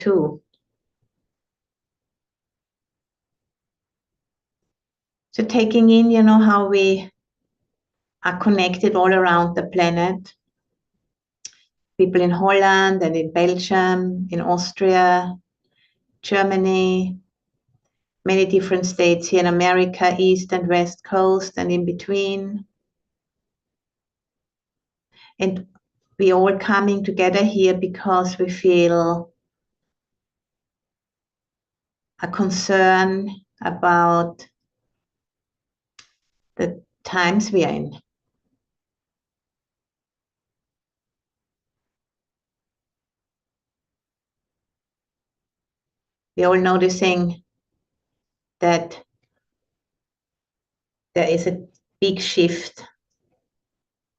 too. So taking in, how we are connected all around the planet. People in Holland and in Belgium, in Austria, Germany, many different states here in America, East and West Coast and in between. And we all coming together here because we feel a concern about the times we are in. We're all noticing that there is a big shift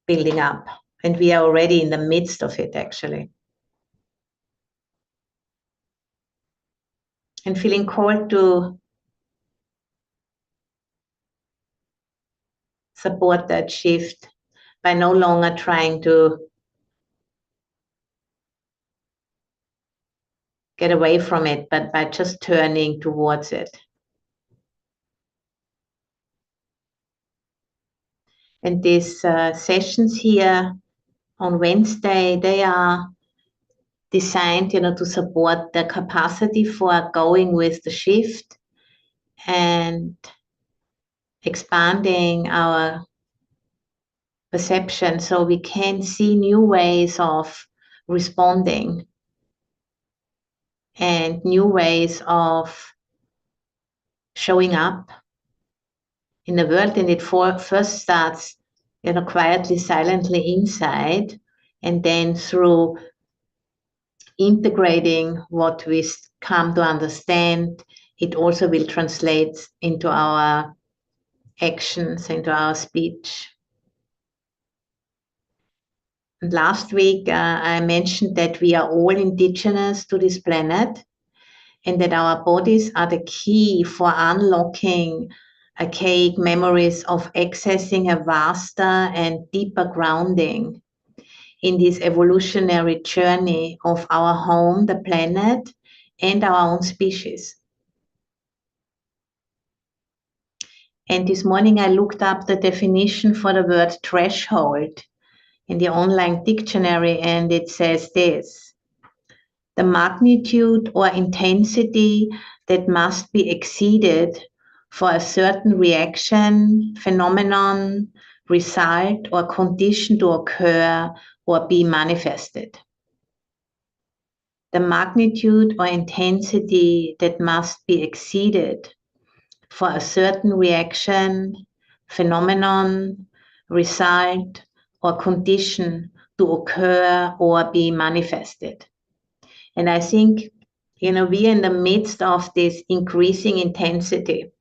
building up, and we are already in the midst of it, actually. And feeling called to support that shift by no longer trying to get away from it, but by just turning towards it. And these sessions here on Wednesday, they are designed, to support the capacity for going with the shift and expanding our perception so we can see new ways of responding and new ways of showing up in the world. And it first starts, quietly, silently inside, and then through integrating what we come to understand, it also will translate into our actions, into our speech. And last week, I mentioned that we are all indigenous to this planet and that our bodies are the key for unlocking archaic memories of accessing a vaster and deeper grounding in this evolutionary journey of our home, the planet, and our own species. And this morning I looked up the definition for the word threshold in the online dictionary, and it says this: the magnitude or intensity that must be exceeded for a certain reaction, phenomenon, result, or condition to occur or be manifested. The magnitude or intensity that must be exceeded for a certain reaction, phenomenon, result, or condition to occur or be manifested. And I think, we are in the midst of this increasing intensity,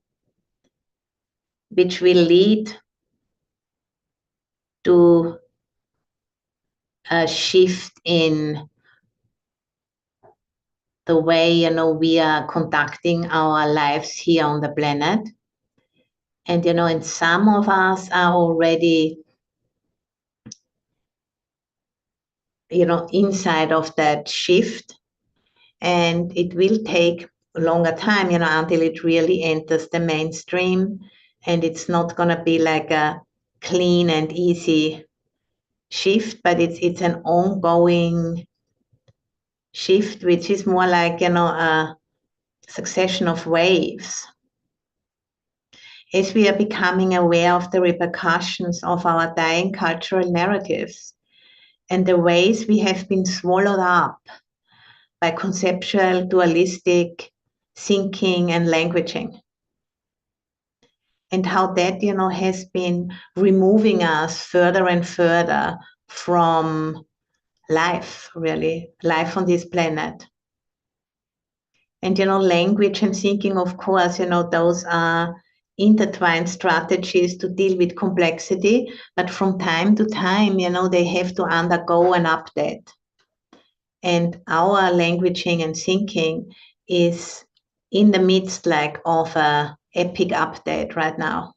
which will lead to a shift in the way, we are conducting our lives here on the planet. And, and some of us are already, inside of that shift. And it will take a longer time, until it really enters the mainstream. And it's not going to be like a clean and easy shift, but it's an ongoing shift, which is more like, a succession of waves. As we are becoming aware of the repercussions of our dying cultural narratives and the ways we have been swallowed up by conceptual, dualistic thinking and languaging, and how that, has been removing us further and further from life, really, life on this planet. And, language and thinking, of course, those are intertwined strategies to deal with complexity, but from time to time, they have to undergo an update. And our languaging and thinking is in the midst of a epic update right now.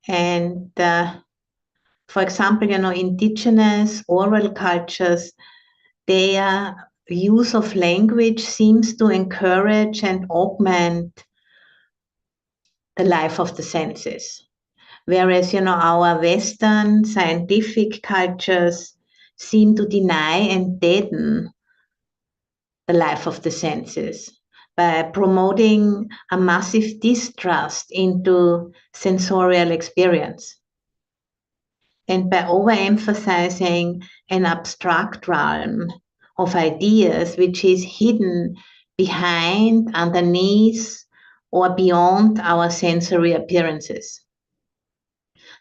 And For example, indigenous oral cultures, their use of language seems to encourage and augment the life of the senses. Whereas, our Western scientific cultures seem to deny and deaden the life of the senses by promoting a massive distrust into sensorial experience and by overemphasizing an abstract realm of ideas which is hidden behind, underneath, or beyond our sensory appearances,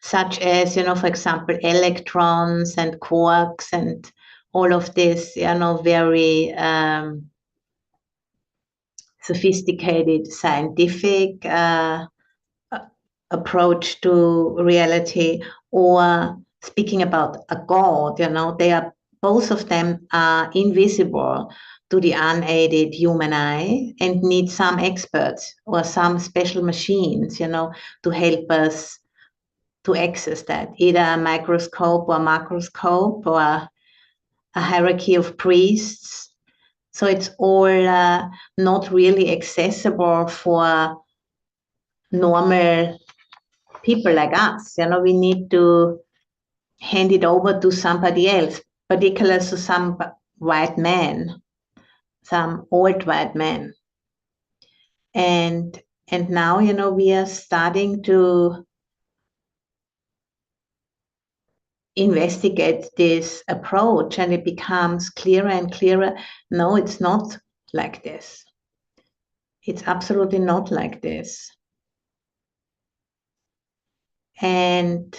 such as, for example, electrons and quarks and all of this, very sophisticated scientific approach to reality, or speaking about a god, both of them are invisible to the unaided human eye and need some experts or some special machines, to help us to access that, either a microscope or macroscope or a hierarchy of priests. So it's all not really accessible for normal people like us. We need to hand it over to somebody else, particularly to some white man, some old white man. And now, we are starting to investigate this approach, and it becomes clearer and clearer. No, it's not like this. It's absolutely not like this. And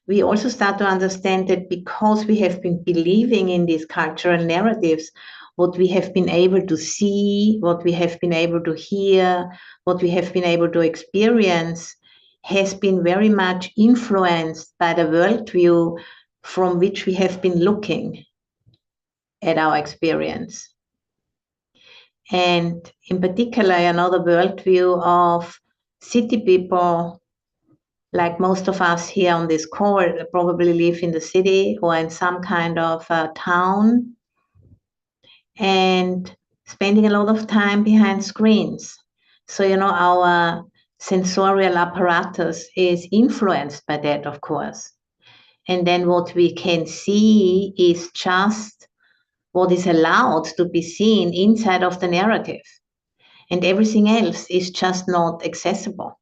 we also start to understand that because we have been believing in these cultural narratives, what we have been able to see, what we have been able to hear, what we have been able to experience has been very much influenced by the worldview from which we have been looking at our experience. And in particular, the worldview of city people, like most of us here on this call, probably live in the city or in some kind of town and spending a lot of time behind screens. So, our sensorial apparatus is influenced by that, of course. And then what we can see is just what is allowed to be seen inside of the narrative. And everything else is just not accessible.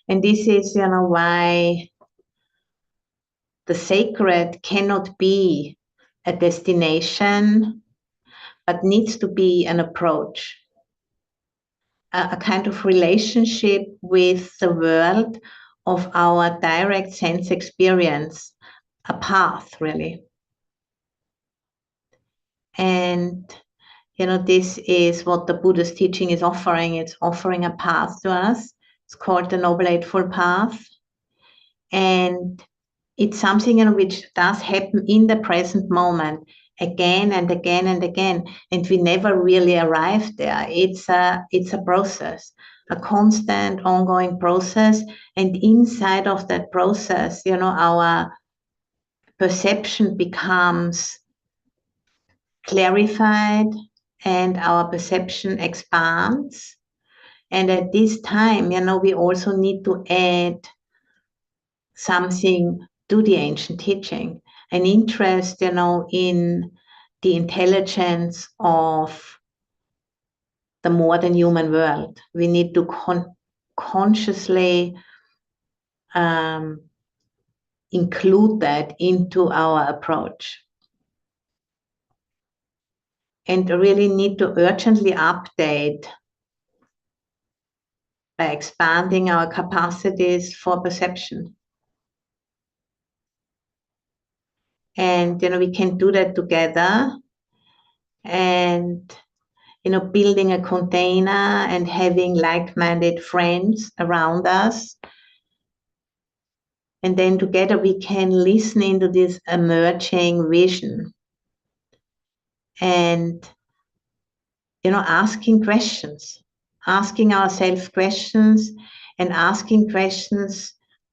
And this is, why the sacred cannot be a destination, but needs to be an approach, a kind of relationship with the world of our direct sense experience, a path, really. And, this is what the Buddha's teaching is offering. It's offering a path to us. It's called the Noble Eightfold Path. And it's something which does happen in the present moment again and again and again, and we never really arrive there. It's a process, a constant ongoing process, and inside of that process, our perception becomes clarified and our perception expands. And at this time, we also need to add something to the ancient teaching, an interest, in the intelligence of the modern human world. We need to consciously include that into our approach. And really need to urgently update by expanding our capacities for perception. And, we can do that together. And, building a container and having like-minded friends around us. And then together we can listen into this emerging vision. And, asking questions, asking ourselves questions, and asking questions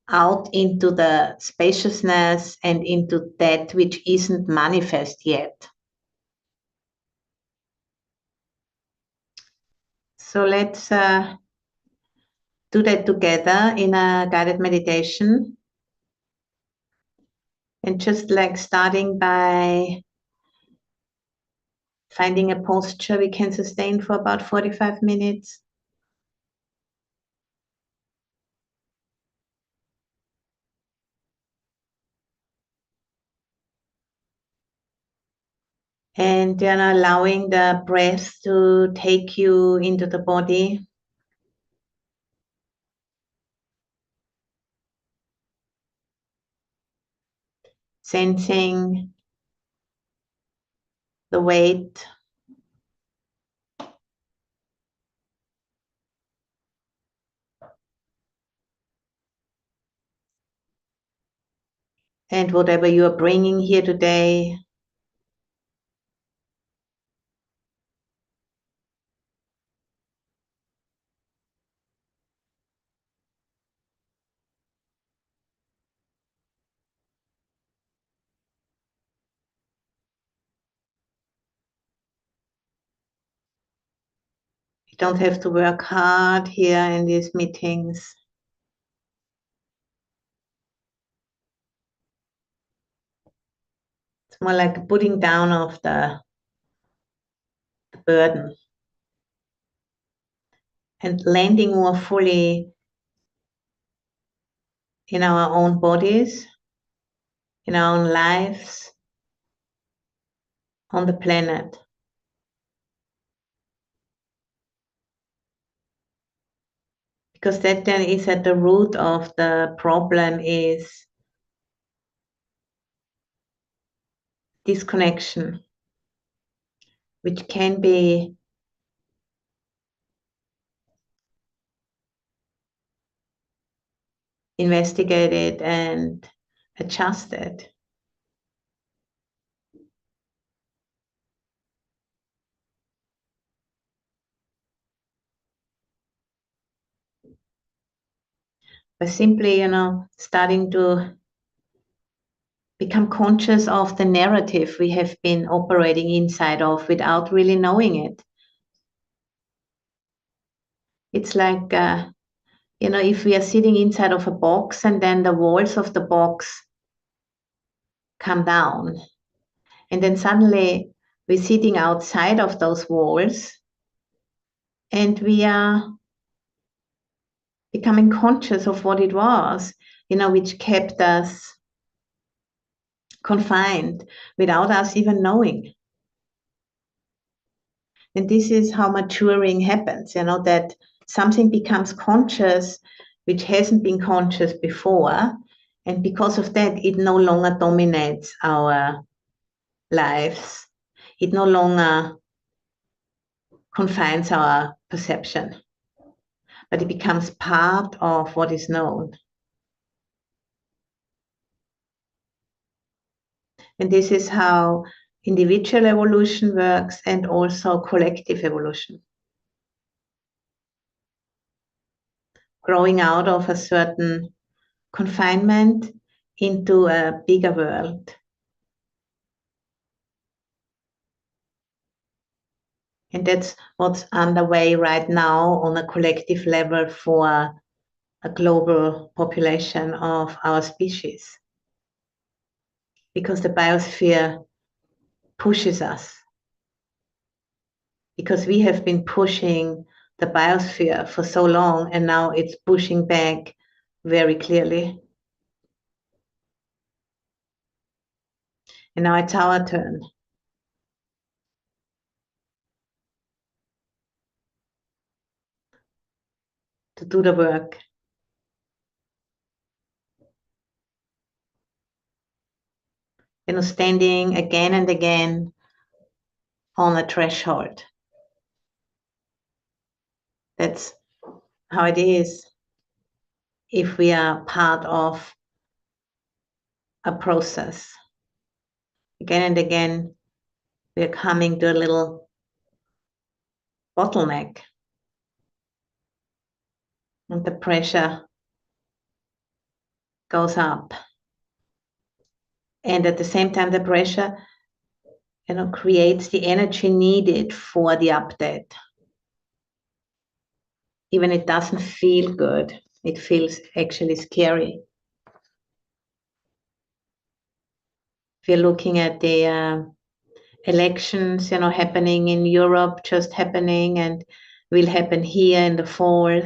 out into the spaciousness and into that which isn't manifest yet. So let's do that together in a guided meditation. And just like starting by finding a posture we can sustain for about 45 minutes. And then allowing the breath to take you into the body. Sensing the weight. And whatever you are bringing here today. You don't have to work hard here in these meetings. It's more like a putting down of the burden and landing more fully in our own bodies, in our own lives, on the planet. Because that then is at the root of the problem is disconnection, which can be investigated and adjusted. By simply, starting to become conscious of the narrative we have been operating inside of without really knowing it. It's like, if we are sitting inside of a box and then the walls of the box come down, and then suddenly we're sitting outside of those walls and we are becoming conscious of what it was, which kept us confined without us even knowing. And this is how maturing happens, that something becomes conscious which hasn't been conscious before. And because of that, it no longer dominates our lives. It no longer confines our perception, but it becomes part of what is known. And this is how individual evolution works and also collective evolution. Growing out of a certain confinement into a bigger world. And that's what's underway right now on a collective level for a global population of our species. Because the biosphere pushes us. Because we have been pushing the biosphere for so long, and now it's pushing back very clearly. And now it's our turn to do the work. Standing again and again on a threshold. That's how it is if we are part of a process. Again and again, we're coming to a little bottleneck. and the pressure goes up. And at the same time, the pressure, creates the energy needed for the update. Even it doesn't feel good. It feels actually scary. If you're looking at the elections, happening in Europe, just happening, and will happen here in the fall,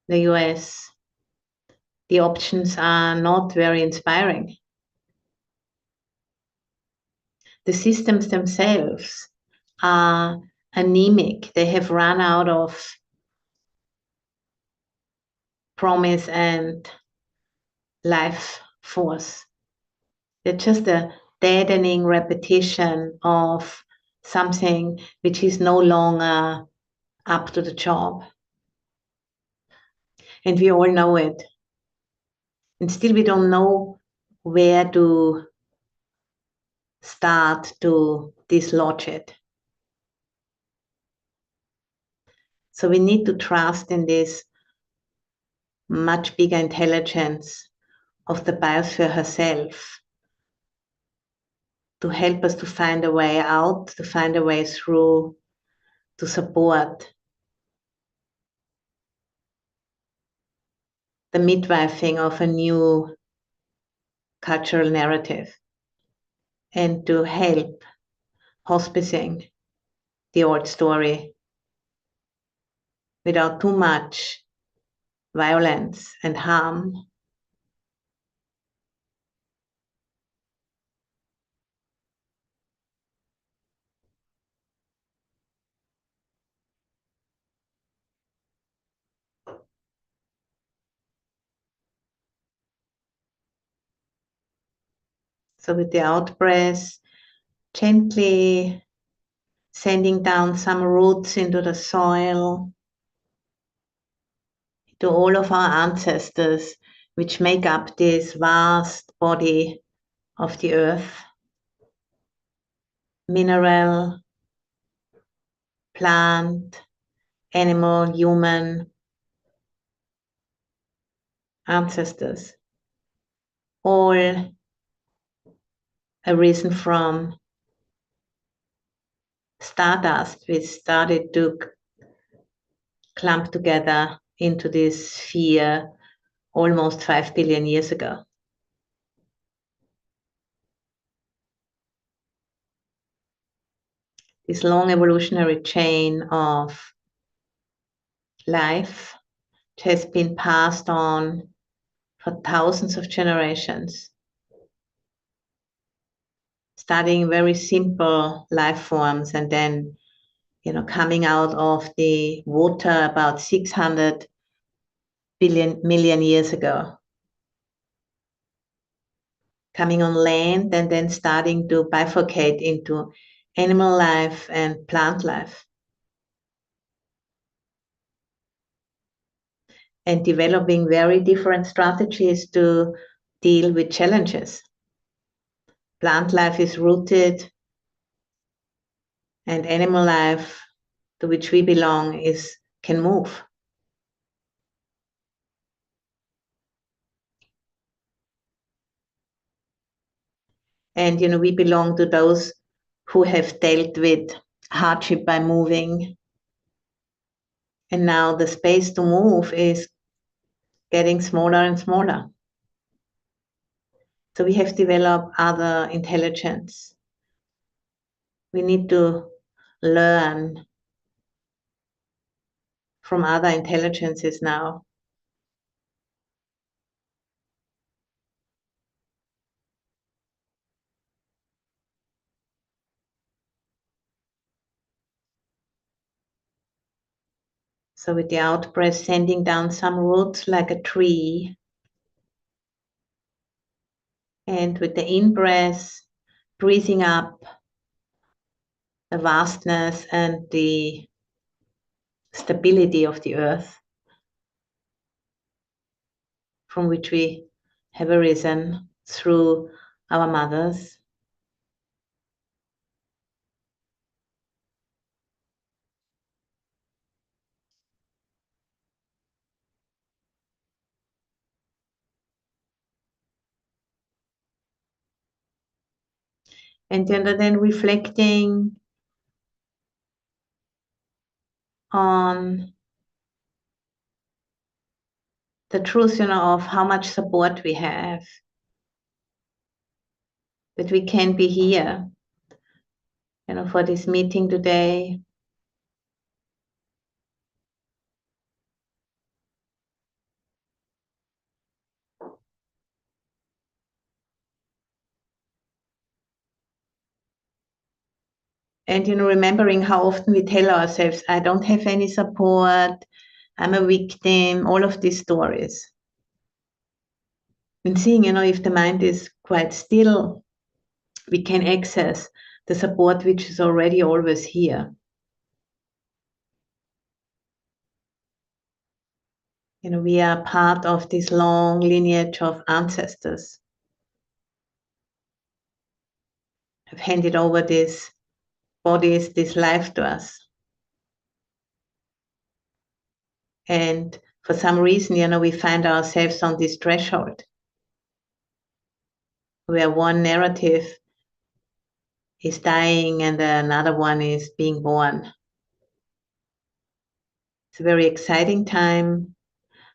the US, the options are not very inspiring. The systems themselves are anemic. They have run out of promise and life force. They're just a deadening repetition of something which is no longer up to the job. And we all know it. And still we don't know where to start to dislodge it. So we need to trust in this much bigger intelligence of the biosphere herself to help us to find a way out, to find a way through, to support the midwifing of a new cultural narrative and to help hospicing the old story without too much violence and harm. So with the out breath, gently sending down some roots into the soil, to all of our ancestors, which make up this vast body of the earth, mineral, plant, animal, human ancestors, all arisen from stardust, which started to clump together into this sphere almost 5 billion years ago. This long evolutionary chain of life has been passed on for thousands of generations, starting very simple life forms and then, coming out of the water about 600 million years ago, coming on land and then starting to bifurcate into animal life and plant life, and developing very different strategies to deal with challenges. Plant life is rooted, and animal life, to which we belong, can move. And we belong to those who have dealt with hardship by moving. And now the space to move is getting smaller and smaller. So we have developed other intelligence. We need to learn from other intelligences now. So with the out breath, sending down some roots like a tree. And with the in breath, breathing up the vastness and the stability of the earth from which we have arisen through our mothers. And then reflecting on the truth, of how much support we have, that we can be here, for this meeting today. And, remembering how often we tell ourselves, I don't have any support, I'm a victim, all of these stories. And seeing, if the mind is quite still, we can access the support which is already always here. We are part of this long lineage of ancestors have handed over these bodies, this life to us. And for some reason, we find ourselves on this threshold where one narrative is dying and another one is being born. It's a very exciting time,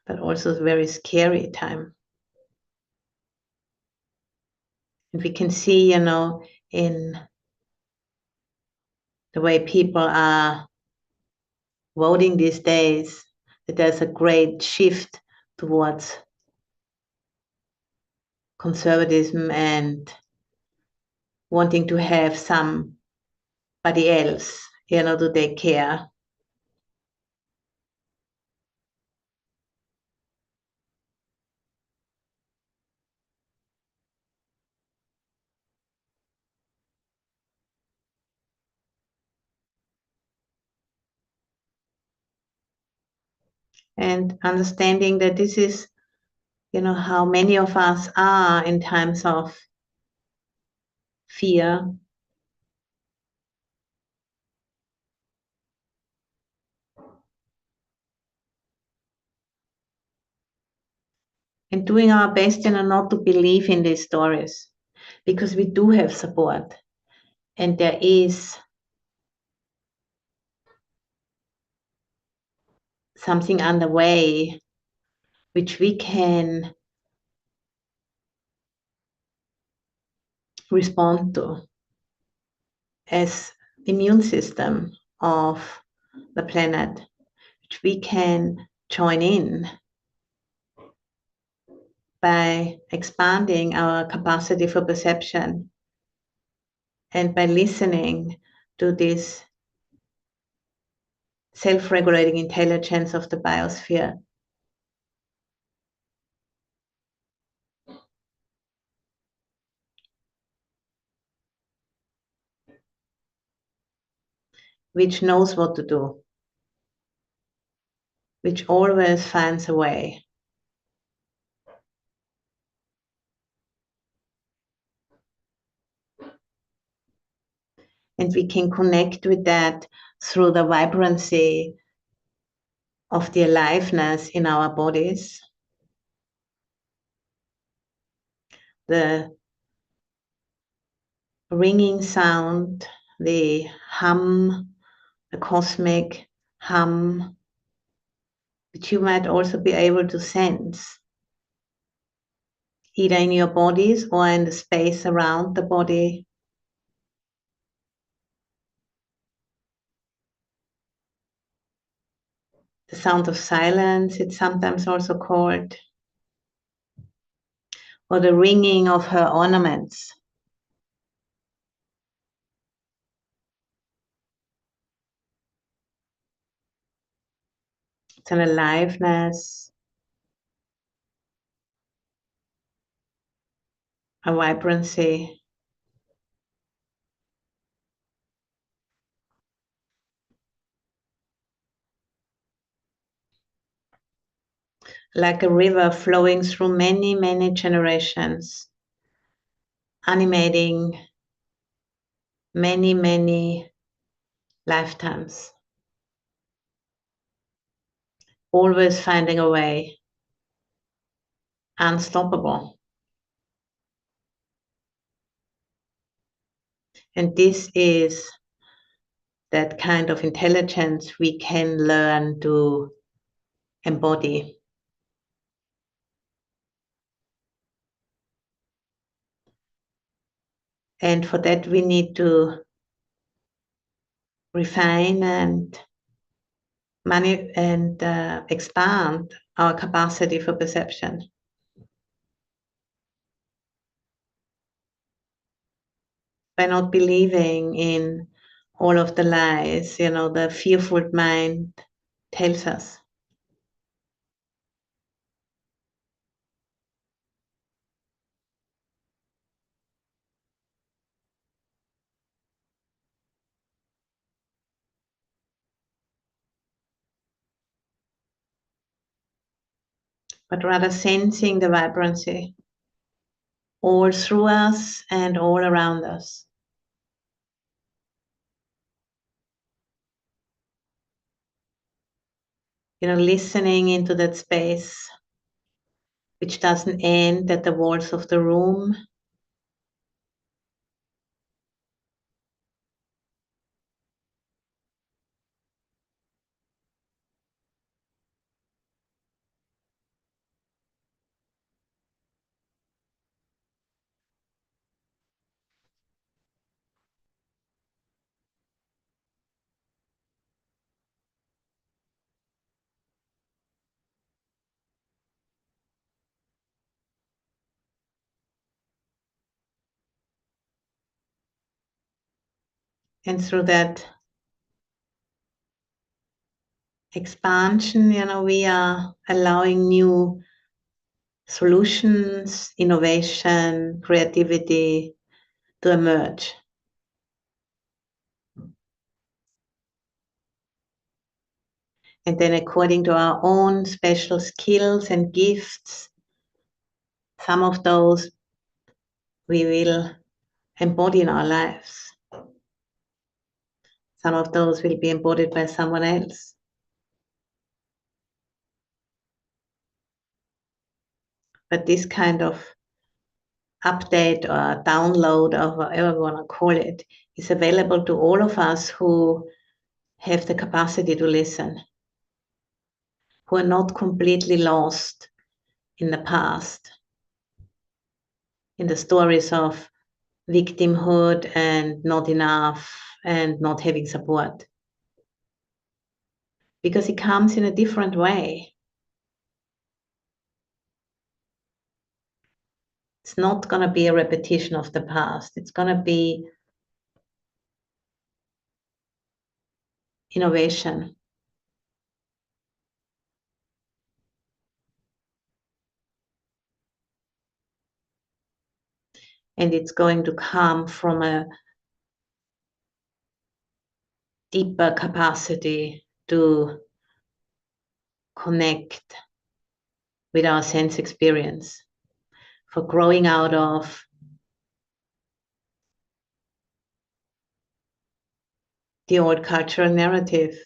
but also a very scary time. And we can see, in the way people are voting these days, that there's a great shift towards conservatism and wanting to have somebody else, to take care. And understanding that this is, how many of us are in times of fear. And doing our best, not to believe in these stories, because we do have support. And there is something underway which we can respond to as immune system of the planet, which we can join in by expanding our capacity for perception and by listening to this self-regulating intelligence of the biosphere. Which knows what to do, which always finds a way. And we can connect with that through the vibrancy of the aliveness in our bodies, the ringing sound, the hum, the cosmic hum, which you might also be able to sense, either in your bodies or in the space around the body. The sound of silence, it's sometimes also called, or the ringing of her ornaments. It's an aliveness, a vibrancy. Like a river flowing through many, many generations, animating many, many lifetimes, always finding a way, unstoppable. And this is that kind of intelligence we can learn to embody. And for that, we need to refine and expand our capacity for perception. By not believing in all of the lies, the fearful mind tells us. But rather sensing the vibrancy all through us and all around us. Listening into that space, which doesn't end at the walls of the room. And through that expansion, we are allowing new solutions, innovation, creativity to emerge. And then according to our own special skills and gifts, some of those we will embody in our lives. Some of those will be embodied by someone else. But this kind of update or download, or whatever we want to call it, is available to all of us who have the capacity to listen, who are not completely lost in the past, in the stories of victimhood and not enough and not having support. Because it comes in a different way. It's not going to be a repetition of the past. It's going to be innovation. And it's going to come from a deeper capacity to connect with our sense experience, for growing out of the old cultural narrative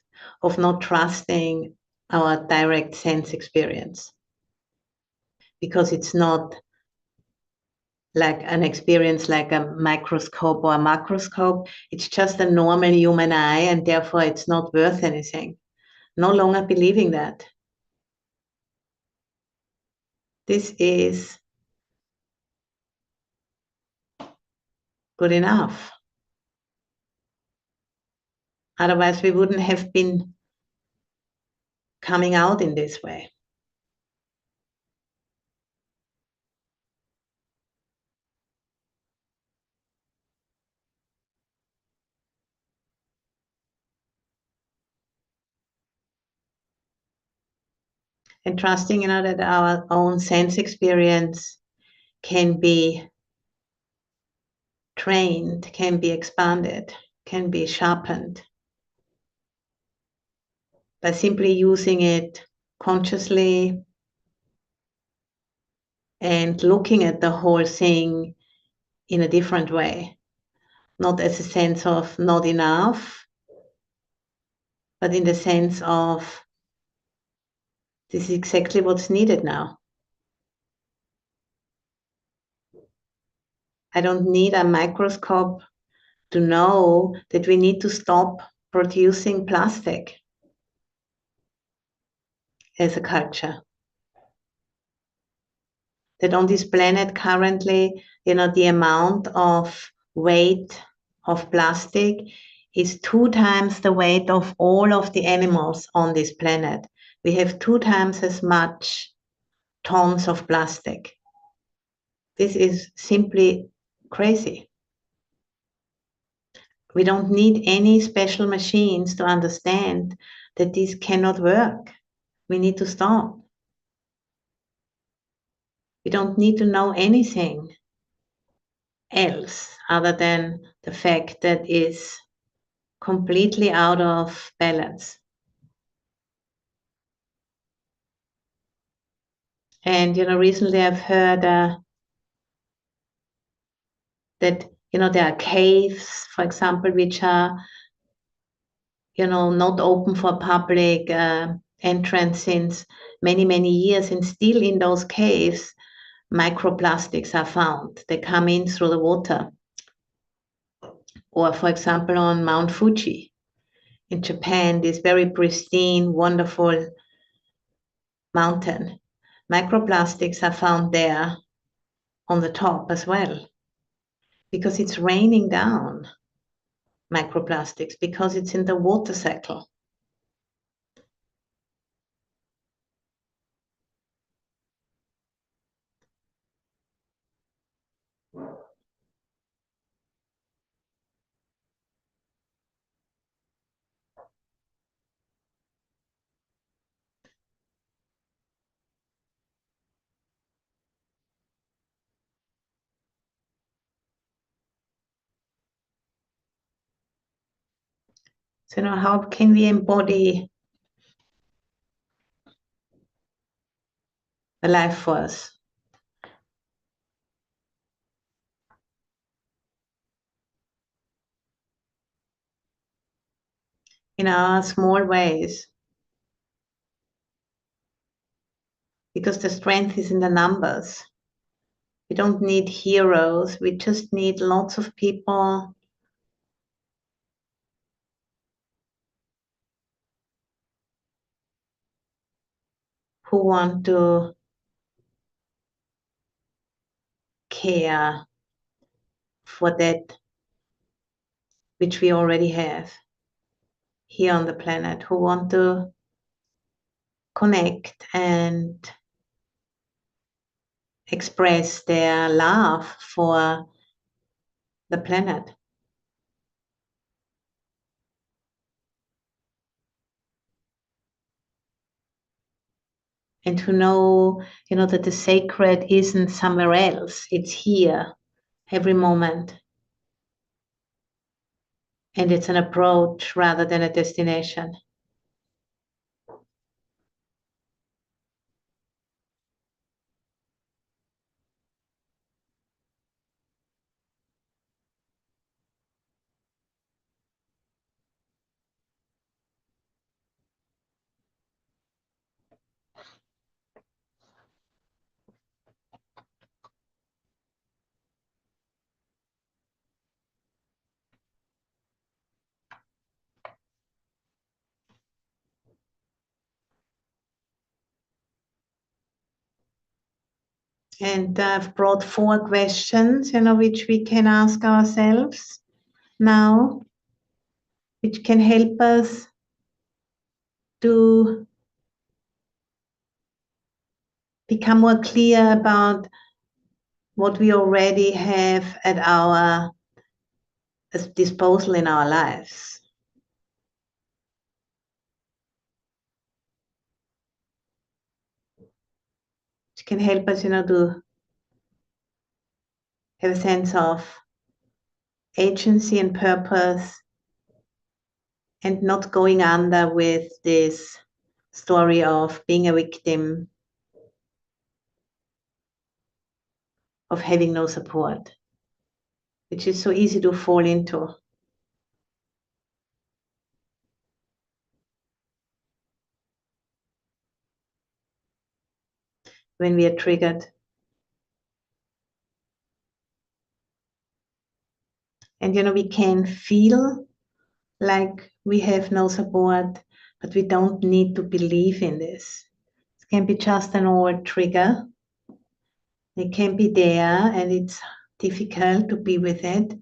of not trusting our direct sense experience, because it's not like an experience like a microscope or a macroscope. It's just a normal human eye, and therefore it's not worth anything. No longer believing that. This is good enough. Otherwise, we wouldn't have been coming out in this way. And trusting, that our own sense experience can be trained, can be expanded, can be sharpened by simply using it consciously and looking at the whole thing in a different way. Not as a sense of not enough, but in the sense of this is exactly what's needed now. I don't need a microscope to know that we need to stop producing plastic as a culture. That on this planet currently, the amount of weight of plastic is 2 times the weight of all of the animals on this planet. We have 2 times as much tons of plastic. This is simply crazy. We don't need any special machines to understand that this cannot work. We need to stop. We don't need to know anything else other than the fact that is completely out of balance. And recently I've heard that there are caves, for example, which are not open for public entrance since many, many years, and still in those caves, microplastics are found. They come in through the water. Or, for example, on Mount Fuji in Japan, this very pristine, wonderful mountain. Microplastics are found there on the top as well because it's raining down microplastics because it's in the water cycle. So, how can we embody the life force? In our small ways. Because the strength is in the numbers. We don't need heroes. We just need lots of people who want to care for that which we already have here on the planet, who want to connect and express their love for the planet. And to know, that the sacred isn't somewhere else. It's here, every moment. And it's an approach rather than a destination. And I've brought 4 questions, which we can ask ourselves now, which can help us to become more clear about what we already have at our disposal in our lives. Which can help us, to have a sense of agency and purpose and not going under with this story of being a victim, of having no support, which is so easy to fall into when we are triggered. And we can feel like we have no support, but we don't need to believe in this. It can be just an old trigger. It can be there and it's difficult to be with it,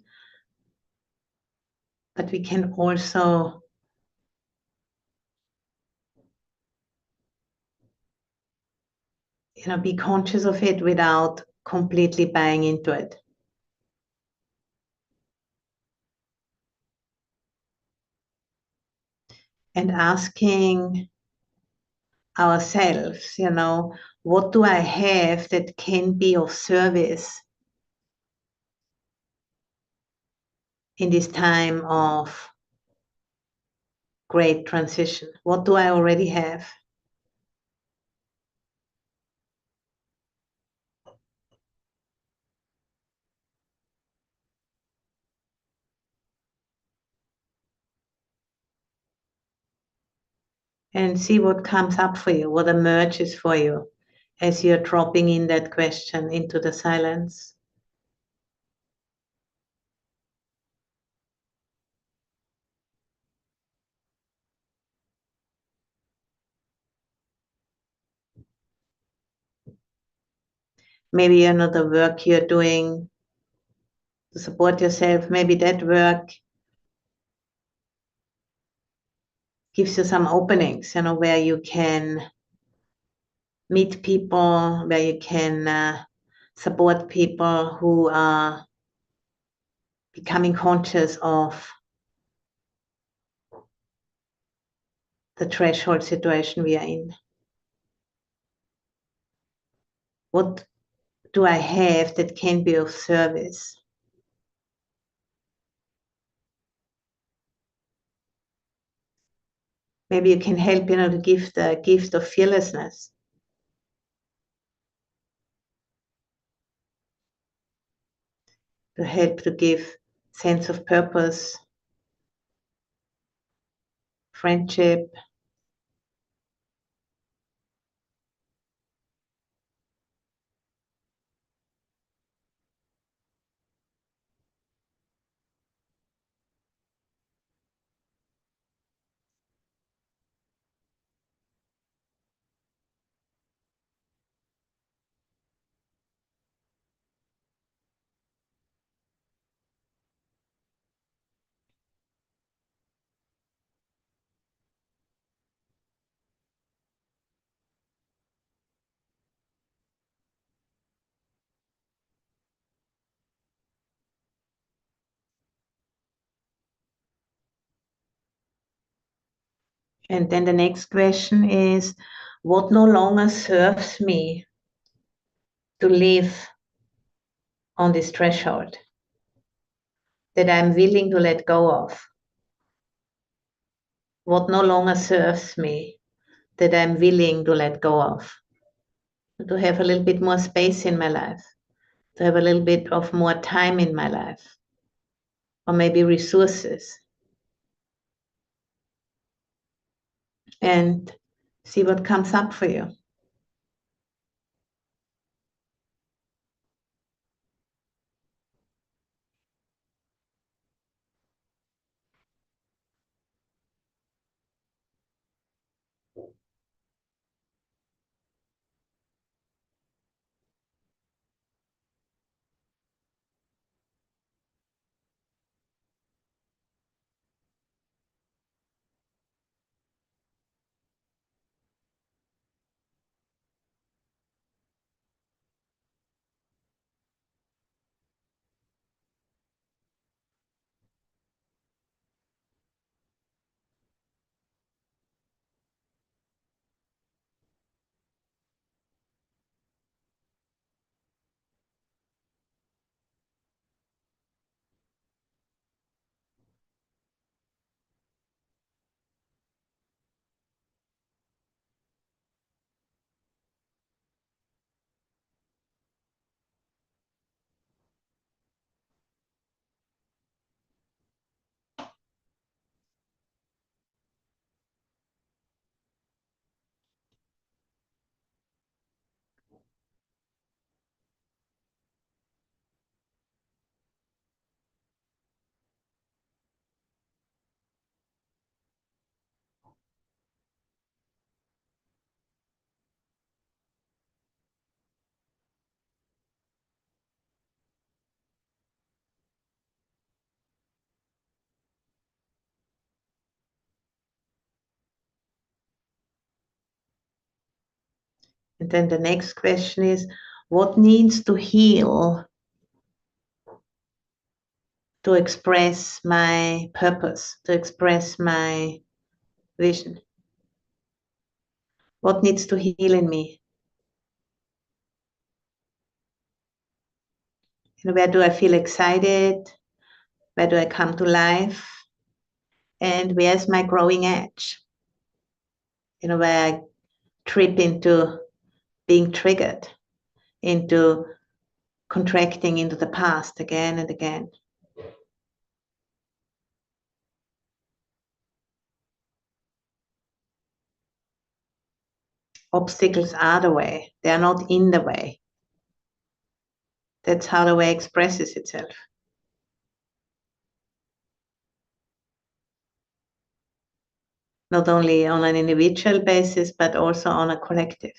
but we can also be conscious of it without completely buying into it. And asking ourselves, what do I have that can be of service in this time of great transition? What do I already have? And see what comes up for you, what emerges for you as you're dropping in that question into the silence. Maybe the work you're doing to support yourself, maybe that work gives you some openings, where you can meet people, where you can support people who are becoming conscious of the threshold situation we are in. What do I have that can be of service? Maybe you can help, to give the gift of fearlessness. To help to give sense of purpose, friendship. And then the next question is, what no longer serves me to live on this threshold that I'm willing to let go of? What no longer serves me that I'm willing to let go of? To have a little bit more space in my life, to have a little bit of more time in my life, or maybe resources. And see what comes up for you. And then the next question is, what needs to heal to express my purpose, to express my vision? What needs to heal in me? And where do I feel excited? Where do I come to life? And where's my growing edge? Where I trip into being triggered, into contracting into the past again and again. Obstacles are the way. They are not in the way. That's how the way expresses itself. Not only on an individual basis, but also on a collective.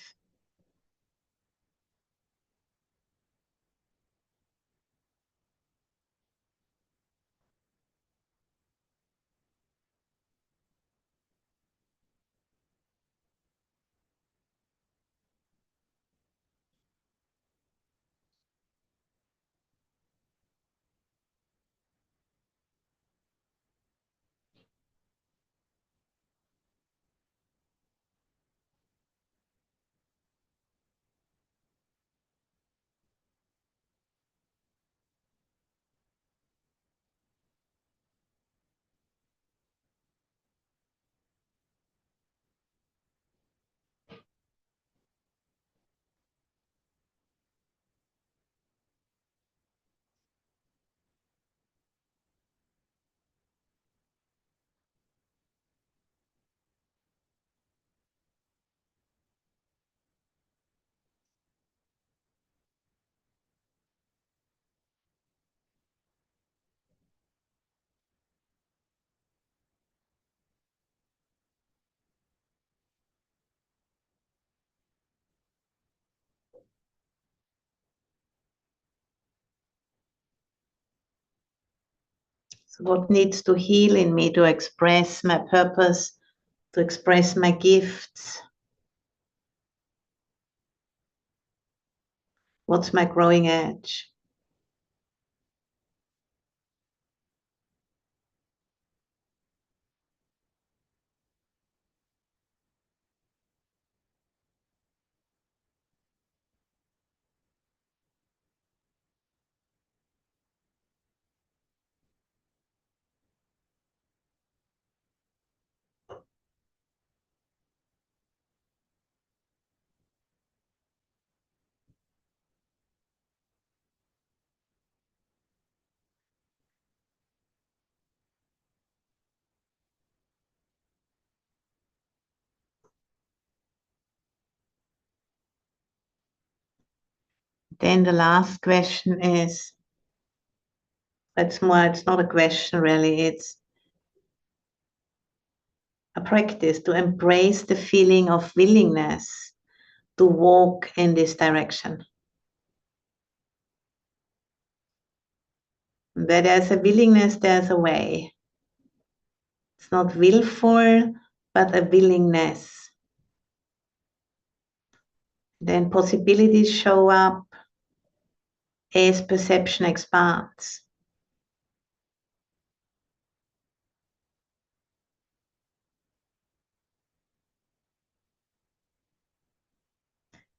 So what needs to heal in me to express my purpose, to express my gifts? What's my growing edge? Then the last question is, it's not a question really, it's a practice to embrace the feeling of willingness to walk in this direction. Where there's a willingness, there's a way. It's not willful, but a willingness. Then possibilities show up as perception expands.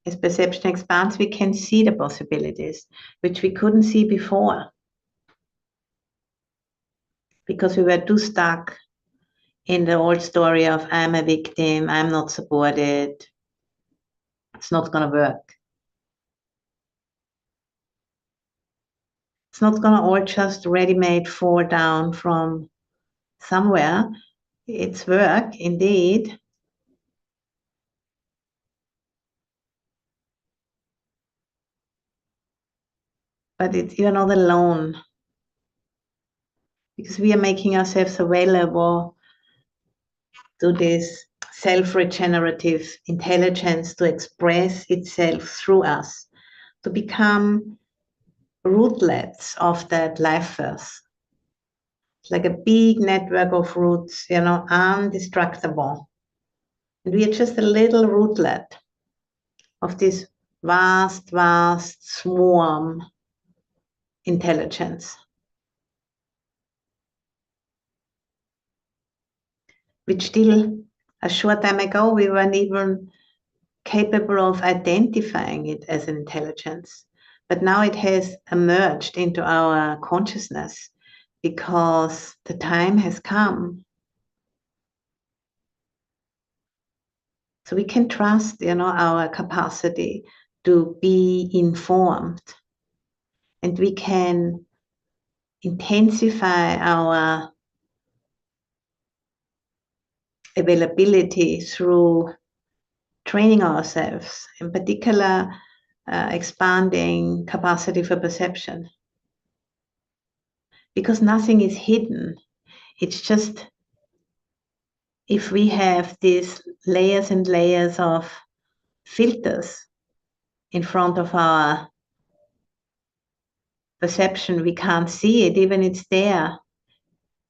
As perception expands, we can see the possibilities, which we couldn't see before, because we were too stuck in the old story of I'm a victim, I'm not supported, it's not going to work. It's not going to all just ready-made fall down from somewhere. It's work, indeed. But you're not alone, because we are making ourselves available to this self-regenerative intelligence to express itself through us, to become rootlets of that life force. It's like a big network of roots, indestructible. And we are just a little rootlet of this vast, vast swarm intelligence, which still a short time ago we weren't even capable of identifying it as an intelligence. But now it has emerged into our consciousness because the time has come. So we can trust, our capacity to be informed, and we can intensify our availability through training ourselves, in particular, expanding capacity for perception. Because nothing is hidden. It's just if we have these layers and layers of filters in front of our perception, we can't see it, even it's there.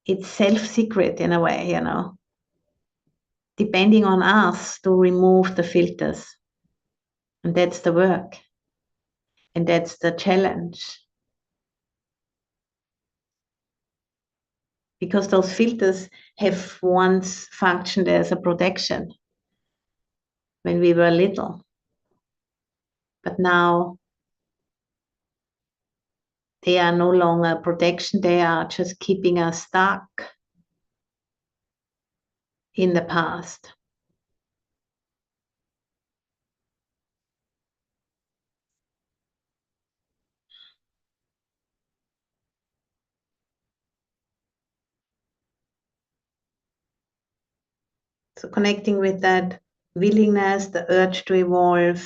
It's self-secret in a way, depending on us to remove the filters. And that's the work. And that's the challenge. Because those filters have once functioned as a protection when we were little. But now they are no longer protection, they are just keeping us stuck in the past. So connecting with that willingness, the urge to evolve,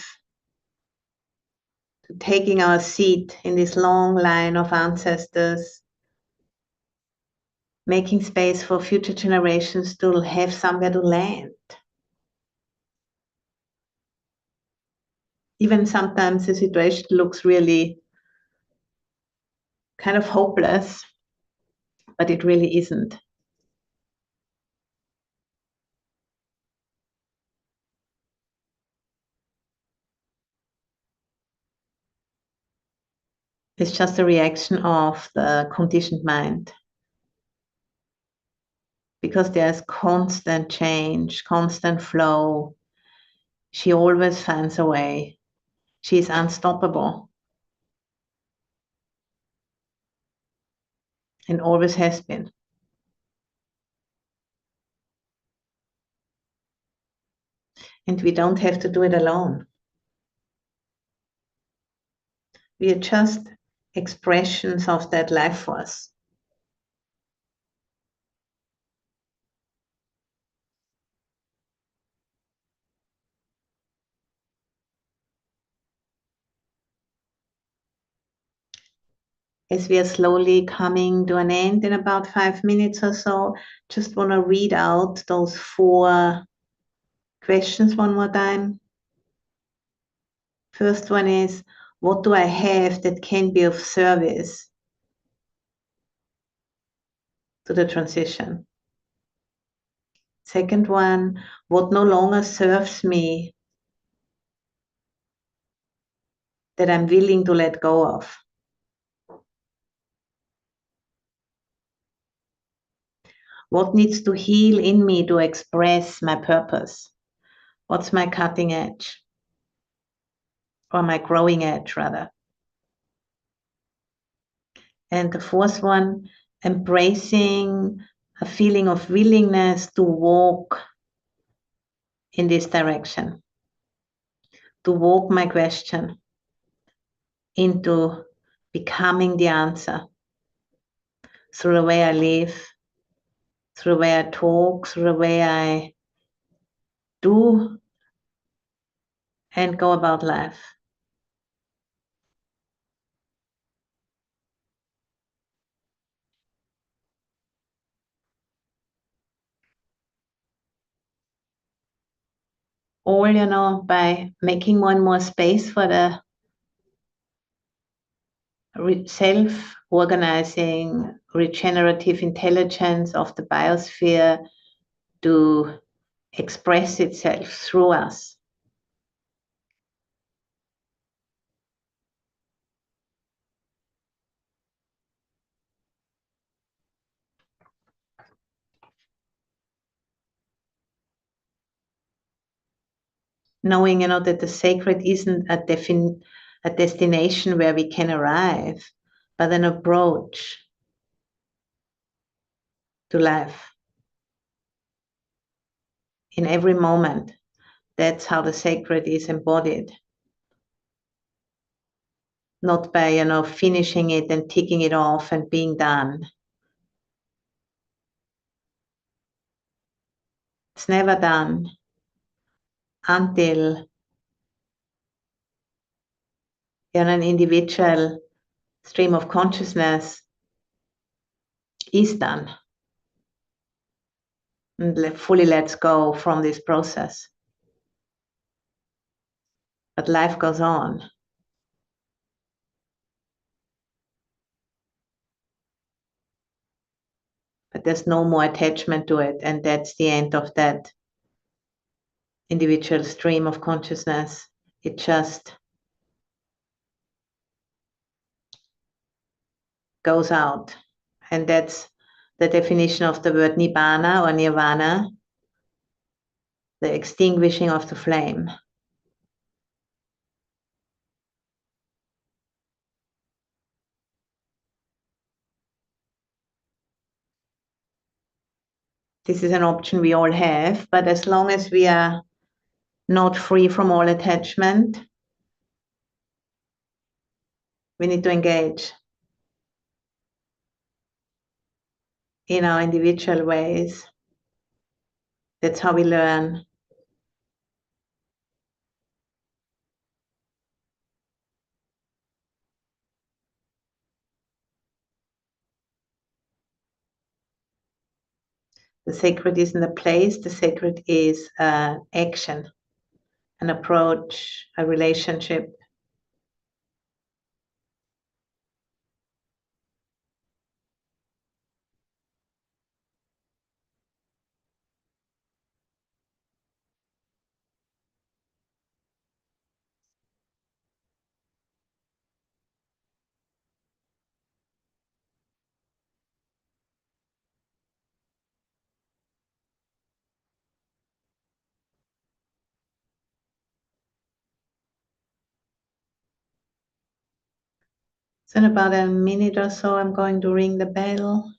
to taking our seat in this long line of ancestors, making space for future generations to have somewhere to land. Even sometimes the situation looks really kind of hopeless, but it really isn't. It's just a reaction of the conditioned mind. Because there's constant change, constant flow. She always finds a way. She's unstoppable. And always has been. And we don't have to do it alone. We are just expressions of that life force. As we are slowly coming to an end in about 5 minutes or so, just want to read out those 4 questions one more time. First one is, what do I have that can be of service to the transition? Second one, what no longer serves me that I'm willing to let go of? What needs to heal in me to express my purpose? What's my cutting edge? Or my growing edge, rather. And the fourth one, embracing a feeling of willingness to walk in this direction, to walk my question into becoming the answer through the way I live, through the way I talk, through the way I do and go about life. All, by making more and more space for the self-organizing, regenerative intelligence of the biosphere to express itself through us. knowing, that the sacred isn't a destination where we can arrive, but an approach to life in every moment. That's how the sacred is embodied. Not by, finishing it and ticking it off and being done. It's never done until you're an individual stream of consciousness is done and fully lets go from this process. But life goes on. But there's no more attachment to it. And that's the end of that individual stream of consciousness. It just goes out. And that's the definition of the word nibbana or nirvana, the extinguishing of the flame. This is an option we all have, but as long as we are not free from all attachment, we need to engage in our individual ways. That's how we learn. The sacred isn't a place, the sacred is action, an approach, a relationship. So in about a minute or so, I'm going to ring the bell.